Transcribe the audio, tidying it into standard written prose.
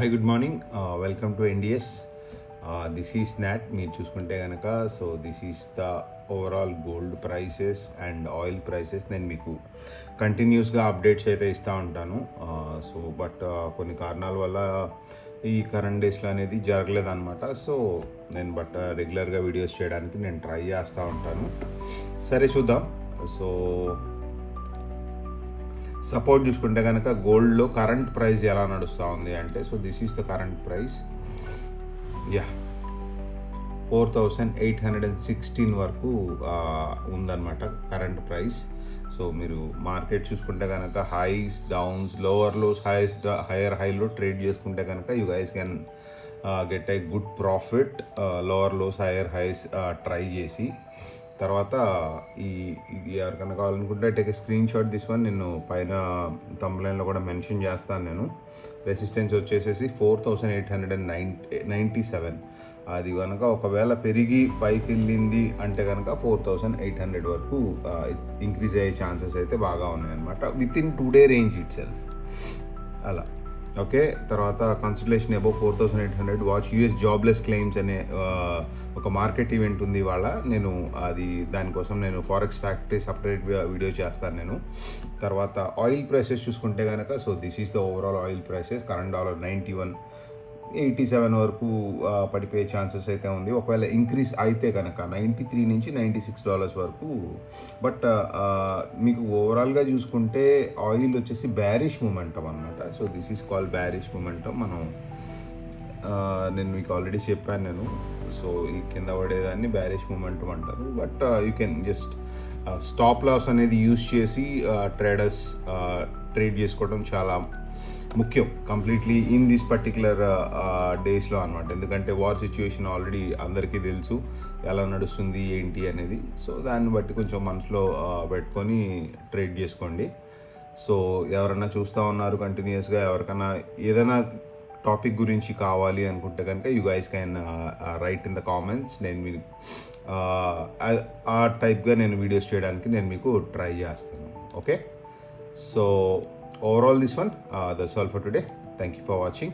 Hi good morning, welcome to NDS. This is not మీరు చూసుకుంటే కనుక. So this is the overall gold prices and oil prices. నేను మీకు కంటిన్యూస్గా updates అయితే ఇస్తూ ఉంటాను. బట్ కొన్ని కారణాల వల్ల ఈ కరెంట్ డేస్లో అనేది జరగలేదన్నమాట. సో నేను రెగ్యులర్గా వీడియోస్ చేయడానికి నేను ట్రై చేస్తూ ఉంటాను. సరే చూద్దాం. సో సపోర్ట్ చూసుకుంటే కనుక గోల్డ్లో కరెంట్ ప్రైస్ ఎలా నడుస్తూ ఉంది అంటే, so this is the current price. 4816 వరకు ఉందన్నమాట కరెంట్ ప్రైస్. సో మీరు మార్కెట్ చూసుకుంటే కనుక highs downs, lower lows, higher హైలో ట్రేడ్ చేసుకుంటే కనుక you guys can get a good profit. Lower lows, higher highs try చేసి తర్వాత ఇది ఎవరికైనా కావాలనుకుంటే take a screenshot this one. నేను పైన థంబ్నెయిల్లో కూడా మెన్షన్ చేస్తాను. నేను రెసిస్టెన్స్ వచ్చేసేసి 4897. అది కనుక ఒకవేళ పెరిగి పైకి వెళ్ళింది అంటే కనుక 4800 వరకు ఇంక్రీజ్ అయ్యే ఛాన్సెస్ అయితే బాగా ఉన్నాయన్నమాట, with in 2 day range it self అలా. ఓకే, తర్వాత consultation above 4800. Watch US jobless claims అనే ఒక మార్కెట్ ఈవెంట్ ఉంది ఇవాళ. నేను దానికోసం నేను ఫారెక్స్ ఫ్యాక్టరీ సపరేట్ వీడియో చేస్తాను నేను. తర్వాత ఆయిల్ ప్రైసెస్ చూసుకుంటే కనుక, so this is the overall oil prices. Current dollar 91.87 వరకు పడిపోయే ఛాన్సెస్ అయితే ఉంది ఒకవేళ ఇంక్రీజ్ అయితే కనుక. 93 నుంచి $96 వరకు. బట్ మీకు ఓవరాల్గా చూసుకుంటే ఆయిల్ వచ్చేసి బ్యారిష్ మూమెంటం అనమాట. So this is called bearish momentum. నేను మీకు ఆల్రెడీ చెప్పాను నేను. సో ఈ కింద పడేదాన్ని బ్యారిష్ మూమెంటం అంటారు. But you can just stop loss అనేది యూజ్ చేసి ట్రేడర్స్ ట్రేడ్ చేసుకోవడం చాలా ముఖ్యం, కంప్లీట్లీ ఇన్ దిస్ పర్టికులర్ డేస్లో అనమాట. ఎందుకంటే వార్ సిచ్యువేషన్ ఆల్రెడీ అందరికీ తెలుసు ఎలా నడుస్తుంది ఏంటి అనేది. సో దాన్ని బట్టి కొంచెం మనసులో పెట్టుకొని ట్రేడ్ చేసుకోండి. సో ఎవరైనా చూస్తూ ఉన్నారు కంటిన్యూస్గా, ఎవరికైనా ఏదైనా టాపిక్ గురించి కావాలి అనుకుంటే కనుక you guys can write in the comments. నేను మీకు ఆ టైప్గా నేను వీడియోస్ చేయడానికి నేను మీకు ట్రై చేస్తాను. Okay, so overall this one, that's all for today. Thank you for watching.